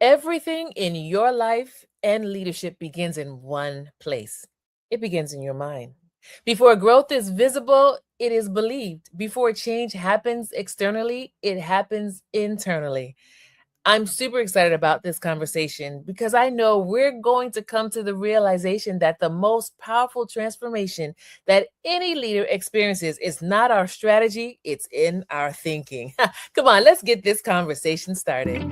Everything in your life and leadership begins in one place. It begins in your mind. Before growth is visible, it is believed. Before change happens externally, it happens internally. I'm super excited about this conversation because I know we're going to come to the realization that the most powerful transformation that any leader experiences is not our strategy, it's in our thinking. Come on, let's get this conversation started.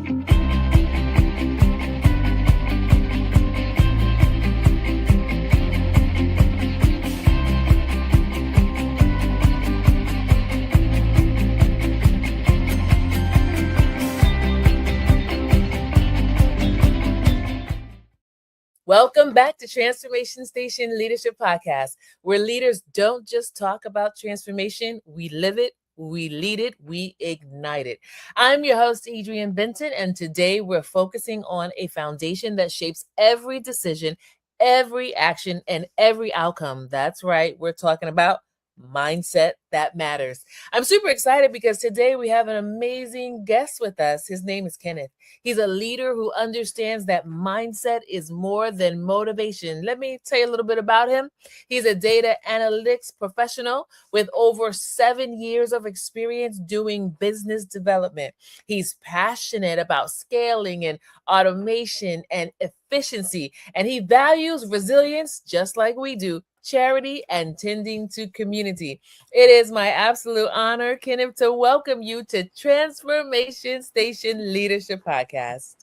Welcome back to Transformation Station Leadership Podcast, where leaders don't just talk about transformation, we live it, we lead it, we ignite it. I'm your host, Adrienne Benton, and today we're focusing on a foundation that shapes every decision, every action, and every outcome. That's right, we're talking about mindset that matters. I'm super excited because today we have an amazing guest with us. His name is Kenneth. He's a leader who understands that mindset is more than motivation. Let me tell you a little bit about him. He's a data analytics professional with over 7 years of experience doing business development. He's passionate about scaling and automation and efficiency, and he values resilience just like we do, charity, and tending to community. It is my absolute honor, Kenneth, to welcome you to Transformation Station Leadership Podcast.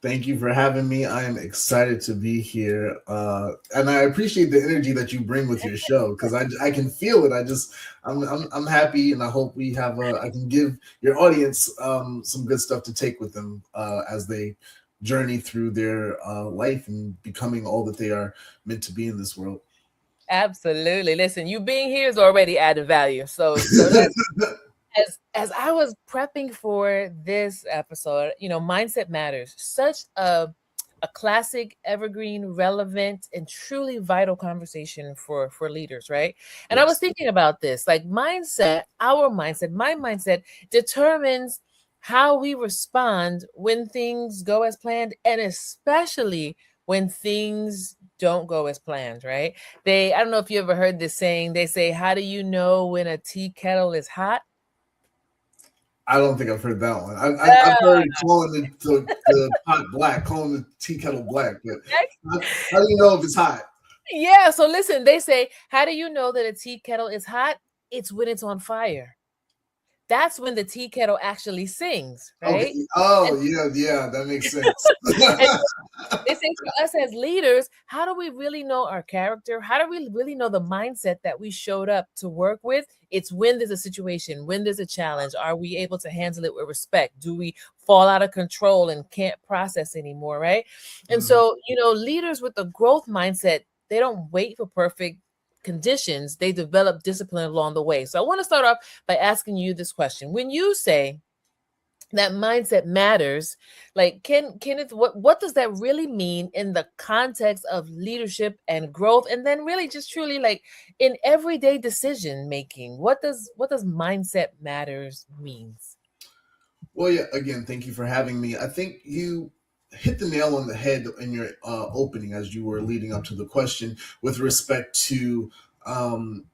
Thank you for having me. I am excited to be here, and I appreciate the energy that you bring with your show because I can feel it. I'm happy, and I hope I can give your audience some good stuff to take with them as they journey through their life and becoming all that they are meant to be in this world. Absolutely. Listen, you being here is already added value. So that's as I was prepping for this episode, mindset matters. Such a classic, evergreen, relevant, and truly vital conversation for leaders, right? And I was Yes. thinking about this, like our mindset, my mindset determines how we respond when things go as planned, and especially when things don't go as planned, right? I don't know if you ever heard this saying, they say, how do you know when a tea kettle is hot? I don't think I've heard that one. I've heard calling the pot black, calling the tea kettle black, but how do you know if it's hot? Yeah, so listen, they say, how do you know that a tea kettle is hot? It's when it's on fire. That's when the tea kettle actually sings, Okay. right? Oh, And, yeah, that makes sense. and they say for us as leaders, how do we really know our character? How do we really know the mindset that we showed up to work with? It's when there's a situation, when there's a challenge. Are we able to handle it with respect? Do we fall out of control and can't process anymore, right? And Mhm. so, leaders with a growth mindset, they don't wait for perfect conditions. They develop discipline along the way. So I want to start off by asking you this question. When you say that mindset matters, like Kenneth, what does that really mean in the context of leadership and growth, and then really just truly like in everyday decision making? What does mindset matters means? Well, yeah, again, thank you for having me. I think you hit the nail on the head in your opening as you were leading up to the question with respect to um,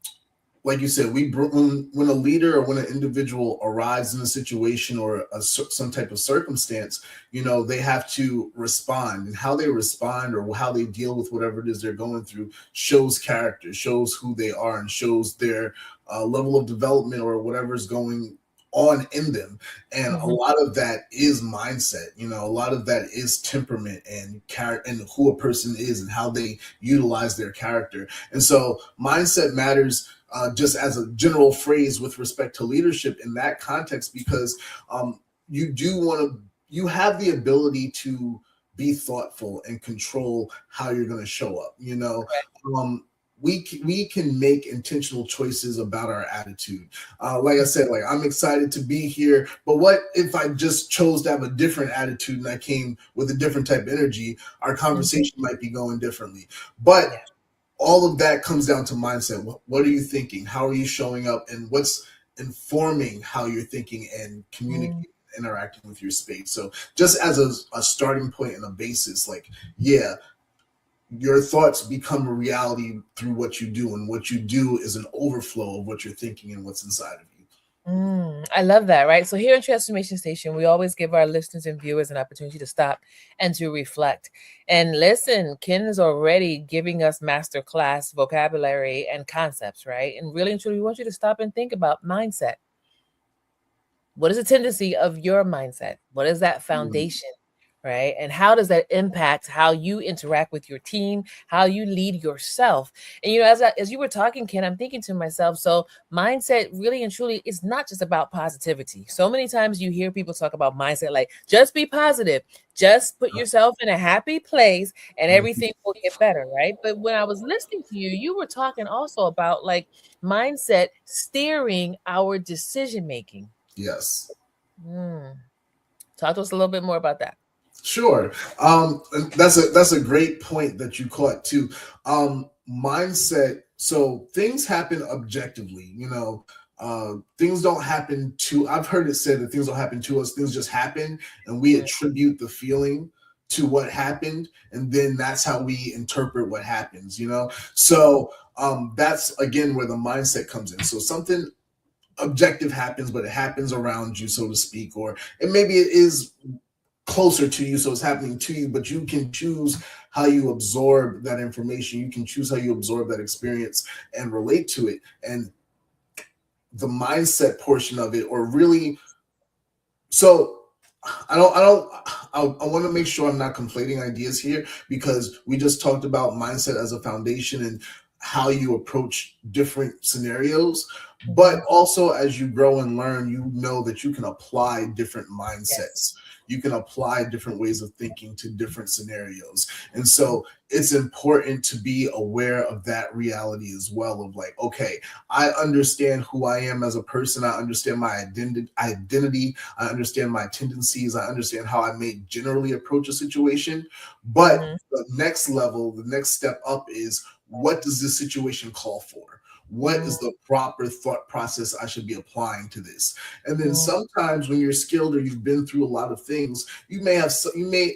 like you said, when a leader or when an individual arrives in a situation or some type of circumstance, they have to respond, and how they respond or how they deal with whatever it is they're going through shows character, shows who they are, and shows their level of development or whatever is going on in them. And a Mhm. lot of that is mindset. A lot of that is temperament and character and who a person is and how they utilize their character. And so mindset matters, just as a general phrase with respect to leadership in that context, because you have the ability to be thoughtful and control how you're going to show up. Um, we can make intentional choices about our attitude. Like I said, like I'm excited to be here, but what if I just chose to have a different attitude and I came with a different type of energy? Our Mhm. conversation might be going differently. But Yeah. all of that comes down to mindset. What are you thinking? How are you showing up? And what's informing how you're thinking and Mm. communicating? interacting with your space. So just as a starting point and a basis, like, yeah, your thoughts become a reality through what you do, and what you do is an overflow of what you're thinking and what's inside of you. I love that, right? So here in Transformation Station, we always give our listeners and viewers an opportunity to stop and to reflect. And listen, Ken is already giving us masterclass vocabulary and concepts, right? And really and truly, we want you to stop and think about mindset. What is the tendency of your mindset? What is that Mm. foundation? Right. And how does that impact how you interact with your team, how you lead yourself? And, as you were talking, Ken, I'm thinking to myself, so mindset really and truly is not just about positivity. So many times you hear people talk about mindset, like just be positive, just put yourself in a happy place and Mhm. everything will get better. Right. But when I was listening to you, you were talking also about like mindset steering our decision making. Yes. Mm. Talk to us a little bit more about that. Sure. And that's a great point that you caught too. Mindset. So things happen objectively. Things don't happen to. I've heard it said that things don't happen to us. Things just happen, and we Mm, attribute the feeling to what happened, and then that's how we interpret what happens. So that's again where the mindset comes in. So something objective happens, but it happens around you, so to speak, or and maybe it is closer to you, so it's happening to you, but you can choose how you absorb that information. You can choose how you absorb that experience and relate to it. And the mindset portion of it, or really, so I want to make sure I'm not conflating ideas here, because we just talked about mindset as a foundation and how you approach different scenarios. But mhm. also, as you grow and learn, you know that you can apply different Yes. mindsets. You can apply different ways of thinking to different scenarios. And so it's important to be aware of that reality as well, of like, okay, I understand who I am as a person. I understand my identity. I understand my tendencies. I understand how I may generally approach a situation. But Mhm. the next level, the next step up is, what does this situation call for? What Mm, is the proper thought process I should be applying to this? And then mm, sometimes when you're skilled or you've been through a lot of things, you may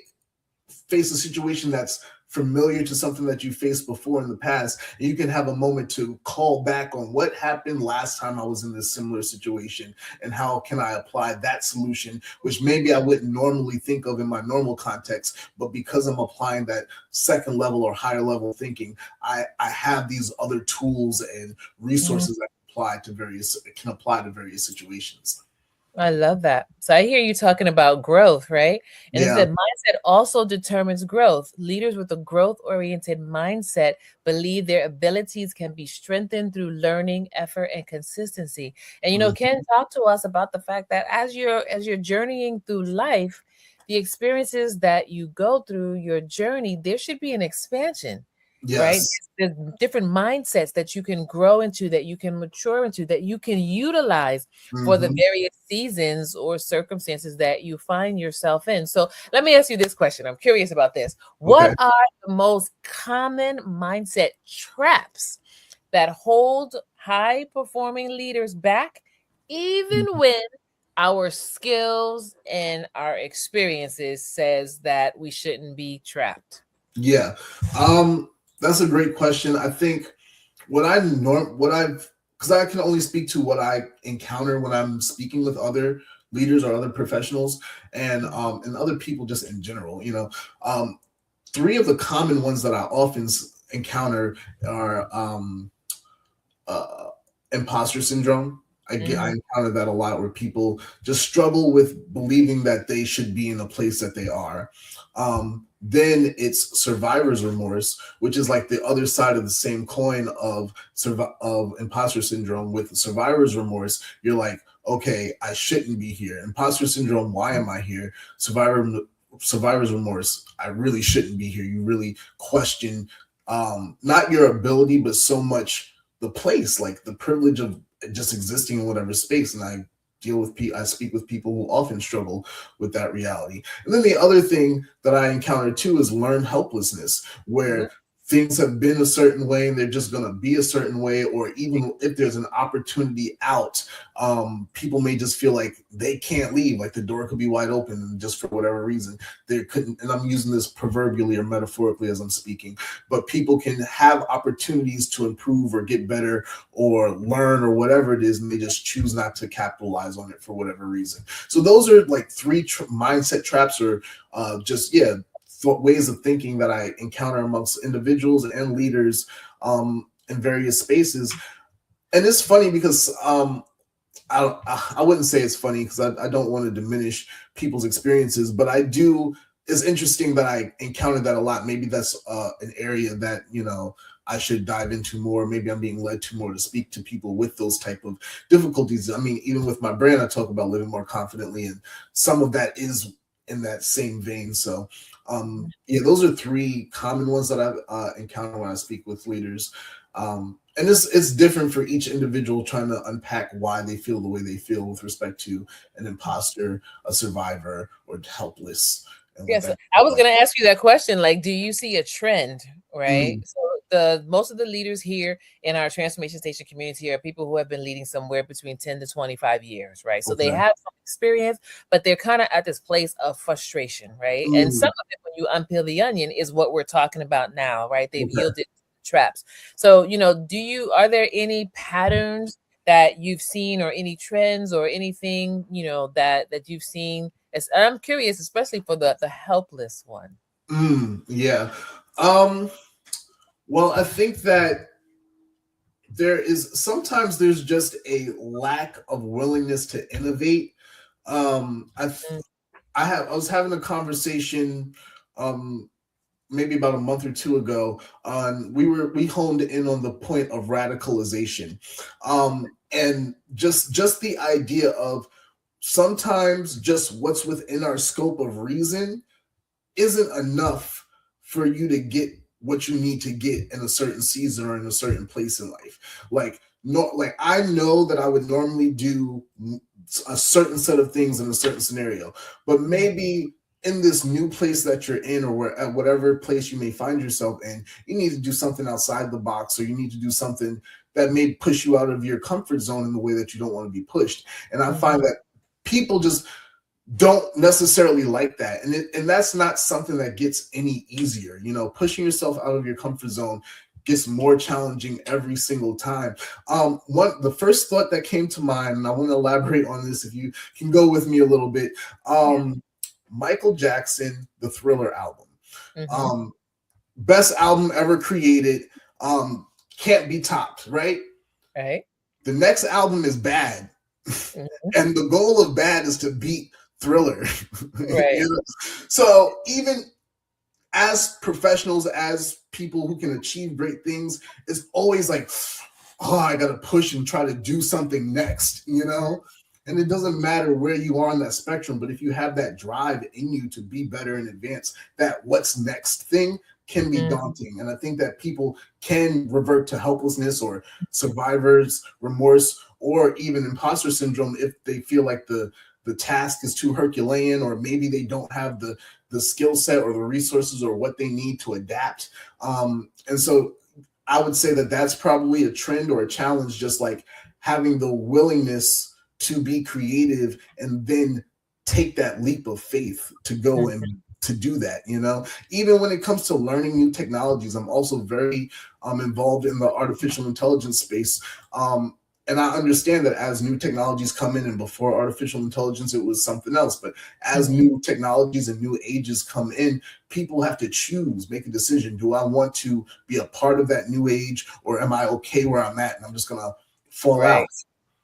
face a situation that's familiar to something that you faced before in the past, and you can have a moment to call back on what happened last time I was in this similar situation, and how can I apply that solution, which maybe I wouldn't normally think of in my normal context, but because I'm applying that second level or higher level thinking, I have these other tools and mm. resources that can apply to various situations. I love that. So I hear you talking about growth, right? And it Yeah. said mindset also determines growth. Leaders with a growth oriented mindset believe their abilities can be strengthened through learning, effort, and consistency. And Mhm. Ken, talk to us about the fact that as you're journeying through life, the experiences that you go through your journey, there should be an expansion, right? Yes. There's different mindsets that you can grow into, that you can mature into, that you can utilize for the Hmm. various seasons or circumstances that you find yourself in. So let me ask you this question. I'm curious about this. What Okay. are the most common mindset traps that hold high performing leaders back, even Mhm. when our skills and our experiences says that we shouldn't be trapped? Yeah. That's a great question. I think what I've because I can only speak to what I encounter when I'm speaking with other leaders or other professionals, and other people just in general. Um, three of the common ones that I often encounter are uh, imposter syndrome. I Mm-hmm. encounter that a lot, where people just struggle with believing that they should be in the place that they are. Then it's survivor's remorse, which is like the other side of the same coin of imposter syndrome. With survivor's remorse, you're like, okay, I shouldn't be here. Imposter syndrome, why am I here? Survivor's remorse, I really shouldn't be here. You really question, not your ability, but so much the place, like the privilege of just existing in whatever space. And I speak with people who often struggle with that reality. And then the other thing that I encounter too is learned helplessness, where things have been a certain way and they're just going to be a certain way, or even if there's an opportunity out, people may just feel like they can't leave, like the door could be wide open, and just for whatever reason they couldn't. And I'm using this proverbially or metaphorically as I'm speaking, but people can have opportunities to improve or get better or learn or whatever it is, and they just choose not to capitalize on it for whatever reason. So those are like three mindset traps, or just ways of thinking that I encounter amongst individuals and leaders in various spaces. And it's funny because I wouldn't say it's funny because I don't want to diminish people's experiences, but I do. It's interesting that I encountered that a lot. Maybe that's an area that, I should dive into more. Maybe I'm being led to more to speak to people with those type of difficulties. I mean, even with my brand, I talk about living more confidently, and some of that is in that same vein. So those are three common ones that I've encountered when I speak with leaders. And it's different for each individual, trying to unpack why they feel the way they feel with respect to an imposter, a survivor, or helpless. And Yes, I was going to ask you that question. Like, do you see a trend, right? So most of the leaders here in our transformation station community are people who have been leading somewhere between 10 to 25 years, right? So they have some experience, but they're kind of at this place of frustration, right? And some of it, when you unpeel the onion, is what we're talking about now, right? They've yielded traps. So, are there any patterns that you've seen, or any trends or anything, that you've seen? I'm curious, especially for the helpless one. Yeah. Well, I think that sometimes there's just a lack of willingness to innovate. I was having a conversation maybe about a month or two ago on we honed in on the point of radicalization, and just the idea of sometimes just what's within our scope of reason isn't enough for you to get what you need to get in a certain season or in a certain place in life. Like I know that I would normally do a certain set of things in a certain scenario, but maybe in this new place that you're in, or at whatever place you may find yourself in, you need to do something outside the box, or you need to do something that may push you out of your comfort zone in the way that you don't want to be pushed. And I find that people just don't necessarily like that, and that's not something that gets any easier. Pushing yourself out of your comfort zone gets more challenging every single time. The first thought that came to mind, and I want to elaborate on this if you can go with me a little bit. Michael Jackson, the Thriller album, best album ever created, can't be topped, right? The next album is Bad, and the goal of Bad is to beat Thriller. Right. So even as professionals, as people who can achieve great things, it's always like, I gotta push and try to do something next, and it doesn't matter where you are on that spectrum, but if you have that drive in you to be better and advance, that what's next thing can be daunting. And I think that people can revert to helplessness or survivor's remorse, or even imposter syndrome, if they feel like the task is too Herculean, or maybe they don't have the skill set or the resources or what they need to adapt. And so I would say that that's probably a trend or a challenge, just like having the willingness to be creative and then take that leap of faith to go and to do that. Even when it comes to learning new technologies, I'm also very involved in the artificial intelligence space. And I understand that as new technologies come in, and before artificial intelligence, it was something else. But as new technologies and new ages come in, people have to choose, make a decision. Do I want to be a part of that new age, or am I okay where I'm at and I'm just going to fall out?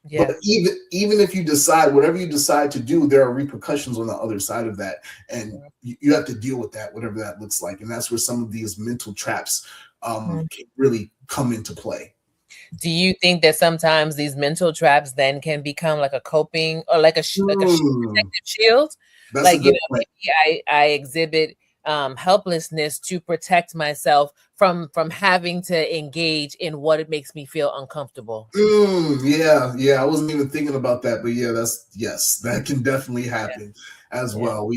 Yeah. But even if you decide, whatever you decide to do, there are repercussions on the other side of that. And you have to deal with that, whatever that looks like. And that's where some of these mental traps can really come into play. Do you think that sometimes these mental traps then can become like a coping, or like a protective shield? That's like, maybe I exhibit helplessness to protect myself from having to engage in what it makes me feel uncomfortable. Yeah. I wasn't even thinking about that, but that can definitely happen as well.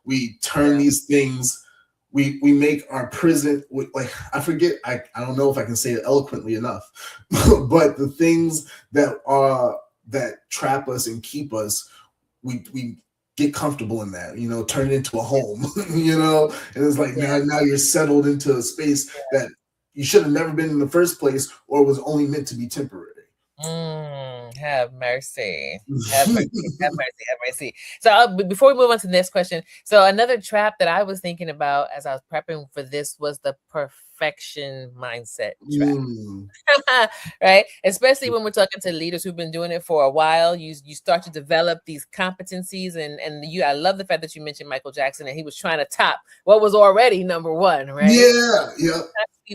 We turn these things we make our prison, like, I forget, I don't know if I can say it eloquently enough, but the things that trap us and keep us, we get comfortable in that, turn it into a home, and it's like, Yeah. now you're settled into a space that you should have never been in the first place, or was only meant to be temporary. Have mercy. Have mercy. Have mercy. Have mercy. So before we move on to the next question, so another trap that I was thinking about as I was prepping for this was the perfection mindset trap. Mm, Right? Especially when we're talking to leaders who've been doing it for a while, you start to develop these competencies, and I love the fact that you mentioned Michael Jackson, and he was trying to top what was already number one, right? yeah, yeah.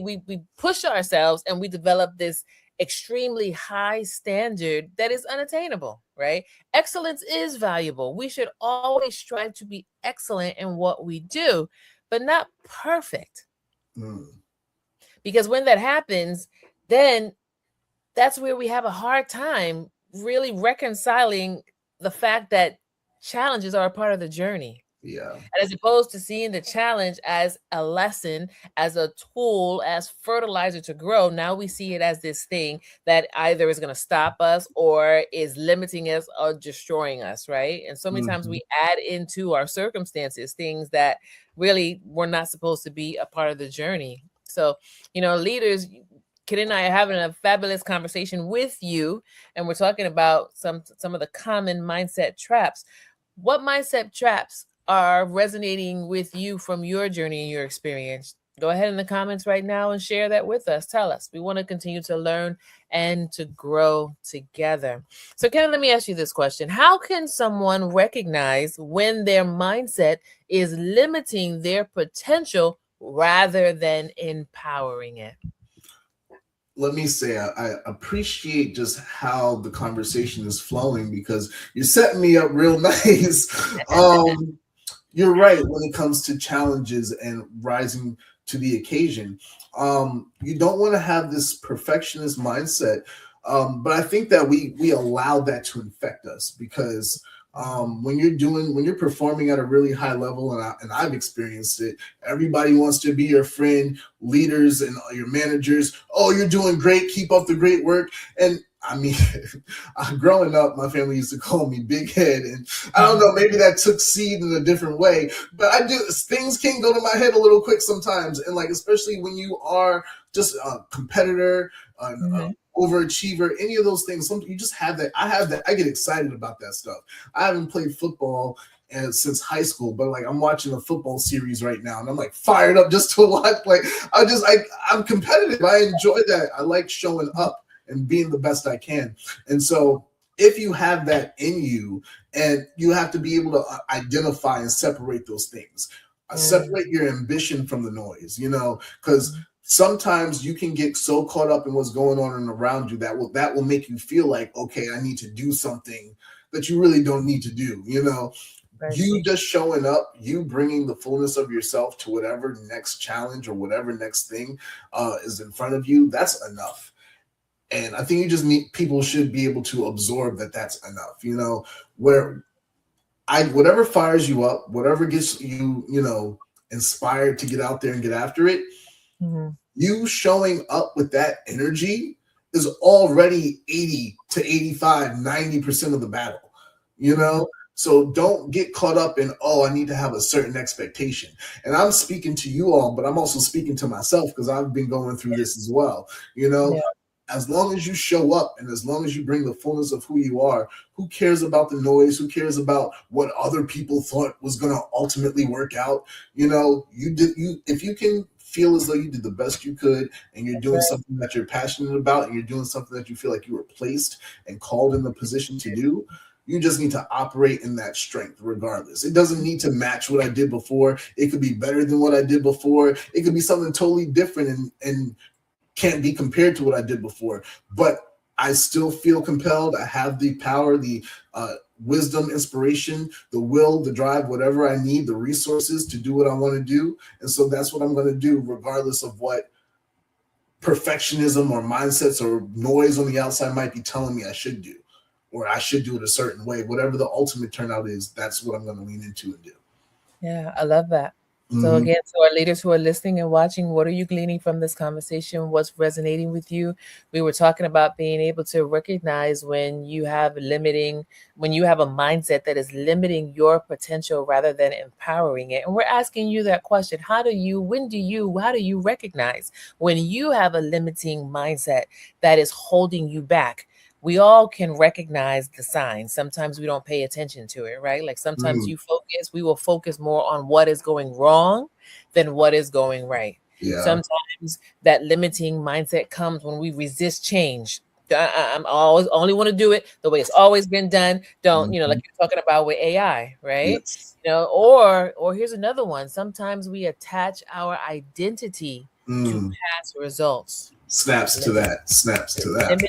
We push ourselves and we develop this extremely high standard that is unattainable, right? Excellence is valuable. We should always strive to be excellent in what we do, but not perfect. Mm, Because when that happens, then that's where we have a hard time really reconciling the fact that challenges are a part of the journey. yeah. And as opposed to seeing the challenge as a lesson, as a tool, as fertilizer to grow, now we see it as this thing that either is going to stop us or is limiting us or destroying us, right? And so many times Hmm. we add into our circumstances things that really were not supposed to be a part of the journey. So, leaders, Kid and I are having a fabulous conversation with you, and we're talking about some of the common mindset traps. What mindset traps are resonating with you from your journey and your experience? Go ahead in the comments right now and share that with us. Tell us. We want to continue to learn and to grow together. So, Ken, let me ask you this question. How can someone recognize when their mindset is limiting their potential rather than empowering it? Let me say, I appreciate just how the conversation is flowing, because you're setting me up real nice. You're right when it comes to challenges and rising to the occasion. You don't want to have this perfectionist mindset, but I think that we allow that to infect us, because when you're performing at a really high level, and I've experienced it. Everybody wants to be your friend, leaders and your managers. Oh, you're doing great. Keep up the great work. And I mean, growing up, my family used to call me Big Head, and I don't know, maybe that took seed in a different way. But things can go to my head a little quick sometimes, and like, especially when you are just a competitor, an Mhm. overachiever, any of those things. You just have that. I have that. I get excited about that stuff. I haven't played football since high school, but like, I'm watching a football series right now, and I'm like fired up just to watch. Like, I'm competitive. I enjoy that. I like showing up and being the best I can. And so if you have that in you, and you have to be able to identify and separate those things, Mm, separate your ambition from the noise, because sometimes you can get so caught up in what's going on and around you that will make you feel like, okay, I need to do something that you really don't need to do. You mercy. just showing up, you bringing the fullness of yourself to whatever next challenge or whatever next thing is in front of you, that's enough. And I think you just need people should be able to absorb that that's enough. Where I whatever fires you up, whatever gets you, inspired to get out there and get after it, Mhm. you showing up with that energy is already 80 to 85, 90% of the battle, you Mhm. know? So don't get caught up in, oh, I need to have a certain expectation. And I'm speaking to you all, but I'm also speaking to myself, because I've been going through this as well. You know, Yeah. as long as you show up and as long as you bring the fullness of who you are, who cares about the noise? Who cares about what other people thought was going to ultimately work out? If you can feel as though you did the best you could, and you're That's doing right. something that you're passionate about, and you're doing something that you feel like you were placed and called in the position to do, you just need to operate in that strength regardless. It doesn't need to match what I did before. It could be better than what I did before. It could be something totally different, and can't be compared to what I did before. But I still feel compelled. I have the power, the wisdom, inspiration, the will, the drive, whatever I need, the resources to do what I want to do. And so that's what I'm going to do, regardless of what perfectionism or mindsets or noise on the outside might be telling me I should do, or I should do it a certain way. Whatever the ultimate turnout is, that's what I'm going to lean into and do. Yeah, I love that. So Hmm. again, to our leaders who are listening and watching, what are you gleaning from this conversation? What's resonating with you? We were talking about being able to recognize when you have a mindset that is limiting your potential rather than empowering it. And we're asking you that question. How do you recognize when you have a limiting mindset that is holding you back? We all can recognize the signs. Sometimes we don't pay attention to it, right? Like sometimes Mm, we will focus more on what is going wrong than what is going right. yeah. Sometimes that limiting mindset comes when we resist change. I'm always only want to do it the way it's always been done. Don't, like Mhm. you're talking about with AI, right? Yes. Or here's another one. Sometimes we attach our identity to Mm. past results. Snaps to that. Snaps to that.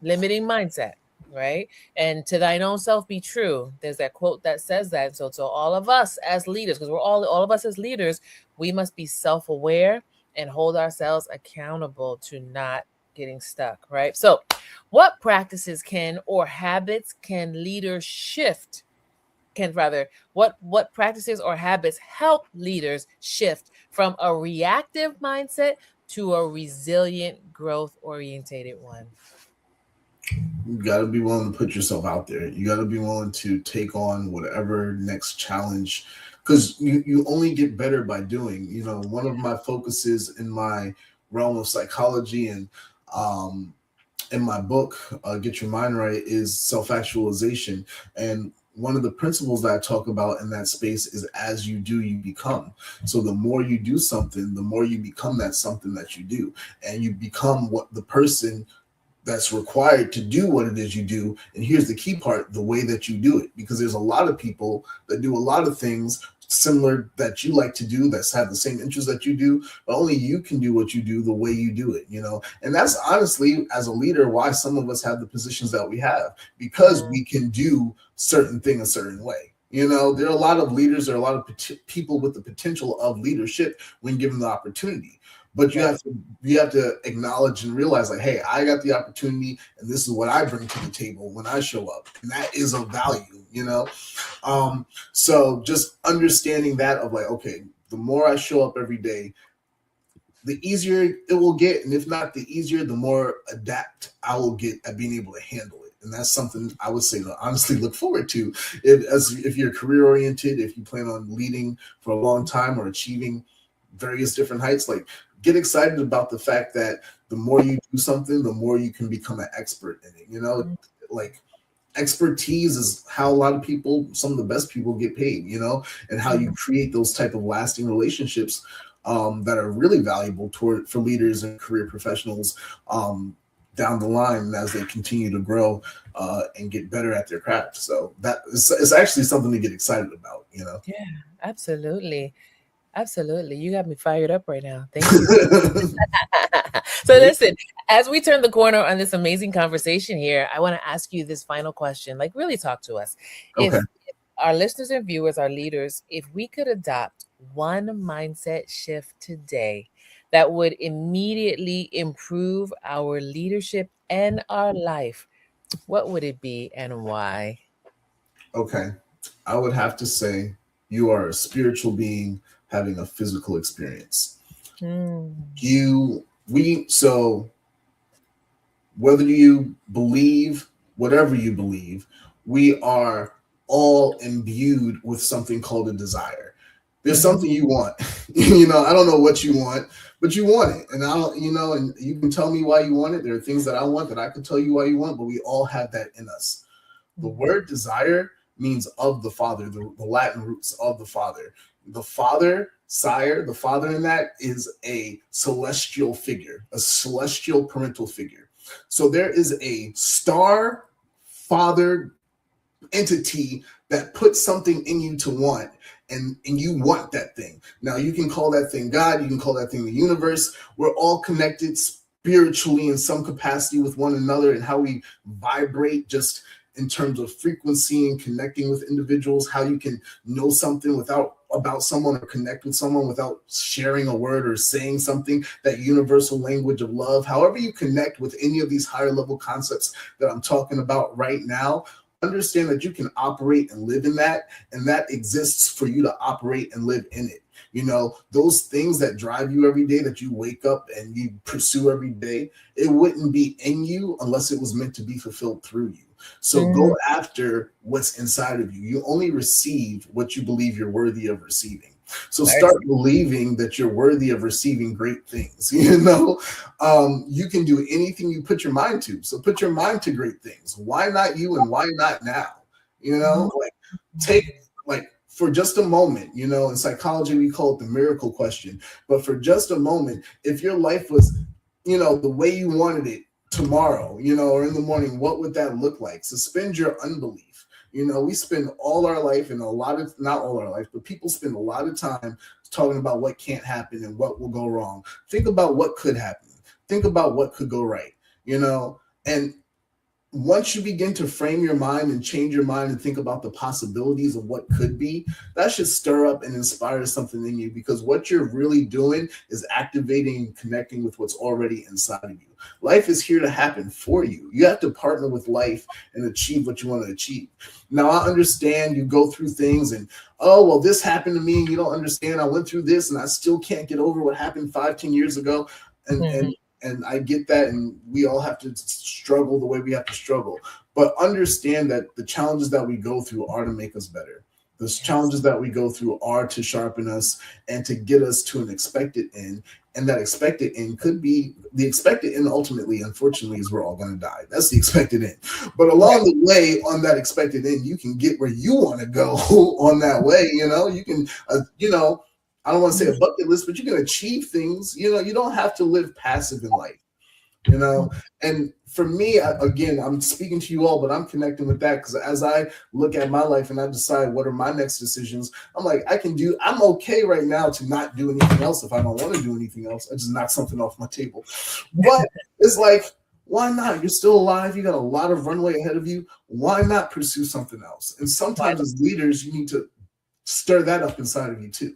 Limiting mindset, right? And to thine own self be true. There's that quote that says that. So to all of us as leaders, because we're all of us as leaders, we must be self-aware and hold ourselves accountable to not getting stuck, right? So what practices can or habits can leaders shift can rather what practices or habits help leaders shift from a reactive mindset to a resilient growth orientated one? You got to be willing to put yourself out there. You got to be willing to take on whatever next challenge, because you only get better by doing. One of my focuses in my realm of psychology and um, in my book, Get Your Mind Right, is self actualization. And one of the principles that I talk about in that space is as you do, you become. So the more you do something, the more you become that something that you do. And you become what the person that's required to do what it is you do. And here's the key part: the way that you do it. Because there's a lot of people that do a lot of things similar that you like to do, that's have the same interests that you do, but only you can do what you do the way you do it. And that's honestly, as a leader, why some of us have the positions that we have, because Mm, we can do certain thing a certain way. There are a lot of leaders, there are a lot of people with the potential of leadership when given the opportunity, but you have right. to you have to acknowledge and realize, like, hey, I got the opportunity, and this is what I bring to the table when I show up, and that is of value. So just understanding that, of like, okay, the more I show up every day, the easier it will get, and if not the easier, the more adapt I will get at being able to handle it. And that's something I would say to honestly look forward to, if you're career oriented, if you plan on leading for a long time or achieving various different heights. Like, get excited about the fact that the more you do something, the more you can become an expert in it. Mm, Like, expertise is how a lot of people, some of the best people, get paid. And how you mhm. create those type of lasting relationships, that are really valuable for leaders and career professionals, down the line as they continue to grow, and get better at their craft. So that is, it's actually something to get excited about. Yeah, absolutely. Absolutely. You got me fired up right now. Thank you. So listen, as we turn the corner on this amazing conversation here, I want to ask you this final question. Like, really talk to us. Okay. If our listeners and viewers, our leaders, if we could adopt one mindset shift today that would immediately improve our leadership and our life, what would it be and why? Okay. I would have to say you are a spiritual being having a physical experience. Hmm. So whether you believe whatever you believe, we are all imbued with something called a desire. There's Mhm. something you want. I don't know what you want, but you want it. And I don't, and you can tell me why you want it. There are things that I want that I can tell you why you want, but we all have that in us. The Mhm. word desire means of the Father, the Latin roots of the Father. The Father, sire, the Father in that is a celestial figure, a celestial parental figure. So there is a star father entity that puts something in you to want, and you want that thing. Now, you can call that thing God, you can call that thing the universe. We're all connected spiritually in some capacity with one another, and how we vibrate just in terms of frequency and connecting with individuals, how you can know something without about someone, or connect with someone without sharing a word or saying something, that universal language of love. However you connect with any of these higher level concepts that I'm talking about right now, understand that you can operate and live in that, and that exists for you to operate and live in it. Those things that drive you every day, that you wake up and you pursue every day, it wouldn't be in you unless it was meant to be fulfilled through you. So go after what's inside of you. You only receive what you believe you're worthy of receiving. So start believing that you're worthy of receiving great things. You can do anything you put your mind to. So put your mind to great things. Why not you, and why not now? Take, for just a moment, in psychology, we call it the miracle question. But for just a moment, if your life was, the way you wanted it tomorrow, or in the morning, what would that look like? Suspend your unbelief. We spend all our life, and not all our life, but people spend a lot of time talking about what can't happen and what will go wrong. Think about what could happen. Think about what could go right, and once you begin to frame your mind and change your mind and think about the possibilities of what could be, that should stir up and inspire something in you, because what you're really doing is activating and connecting with what's already inside of you. Life is here to happen for you. You have to partner with life and achieve what you want to achieve. Now, I understand you go through things and, oh, well, this happened to me and you don't understand. I went through this and I still can't get over what happened 5-10 years ago. And I get that, and we all have to struggle the way we have to struggle. But understand that the challenges that we go through are to make us better. The challenges that we go through are to sharpen us and to get us to an expected end. And that expected end could be, the expected end ultimately, unfortunately, is we're all going to die. That's the expected end. But along the way, on that expected end, you can get where you want to go on that way. You can, I don't want to say a bucket list, but you can achieve things. You don't have to live passive in life, And for me, again, I'm speaking to you all, but I'm connecting with that, because as I look at my life and I decide what are my next decisions, I'm like, I'm okay right now to not do anything else. If I don't want to do anything else, I just knock something off my table. But it's like, why not? You're still alive. You got a lot of runway ahead of you. Why not pursue something else? And sometimes as leaders, you need to stir that up inside of you too.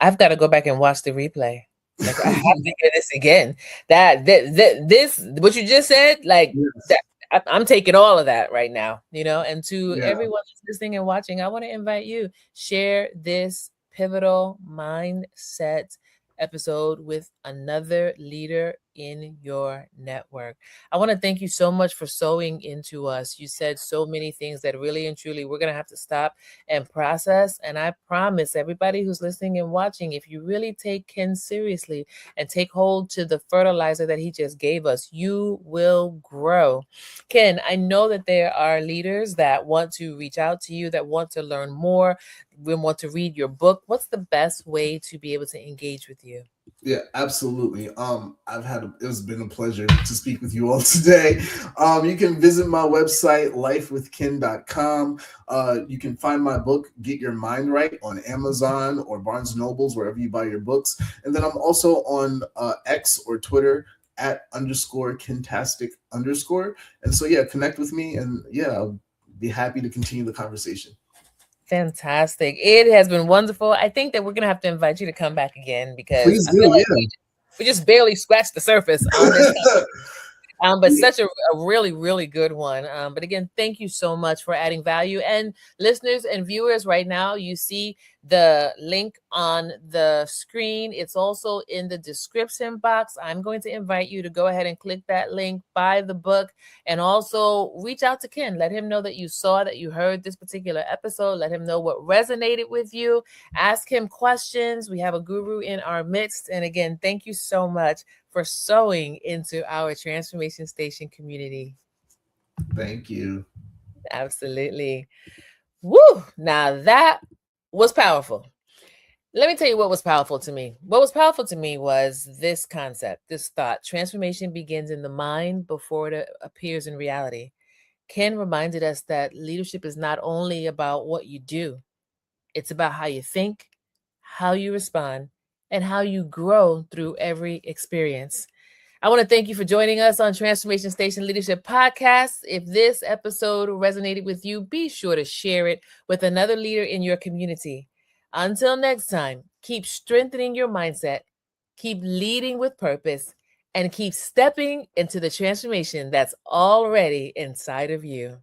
I've got to go back and watch the replay. Like, I have to hear this again. This what you just said, like, yes. I'm taking all of that right now, and to everyone that's listening and watching, I want to invite you, share this pivotal mindset episode with another leader in your network. I want to thank you so much for sewing into us. You said so many things that really and truly we're going to have to stop and process. And I promise everybody who's listening and watching, if you really take Ken seriously and take hold to the fertilizer that he just gave us, you will grow. Ken, I know that there are leaders that want to reach out to you, that want to learn more, we want to read your book. What's the best way to be able to engage with you? Yeah, absolutely. It's been a pleasure to speak with you all today. You can visit my website, lifewithken.com. You can find my book, Get Your Mind Right, on Amazon or Barnes & Nobles, wherever you buy your books. And then I'm also on X or Twitter @_Kentastic_. And so, connect with me, and I'll be happy to continue the conversation. Fantastic. It has been wonderful. I think that we're going to have to invite you to come back again, because please do, we just barely scratched the surface on this but such a really, really good one. But again, thank you so much for adding value. And listeners and viewers, right now, you see the link on the screen. It's also in the description box. I'm going to invite you to go ahead and click that link, buy the book, and also reach out to Ken. Let him know that you saw, that you heard this particular episode. Let him know what resonated with you. Ask him questions. We have a guru in our midst. And again, thank you so much for sewing into our Transformation Station community. Thank you. Absolutely. Woo! Now that was powerful. Let me tell you what was powerful to me. What was powerful to me was this concept, this thought. Transformation begins in the mind before it appears in reality. Ken reminded us that leadership is not only about what you do, it's about how you think, how you respond, and how you grow through every experience. I want to thank you for joining us on Transformation Station Leadership Podcast. If this episode resonated with you, be sure to share it with another leader in your community. Until next time, keep strengthening your mindset, keep leading with purpose, and keep stepping into the transformation that's already inside of you.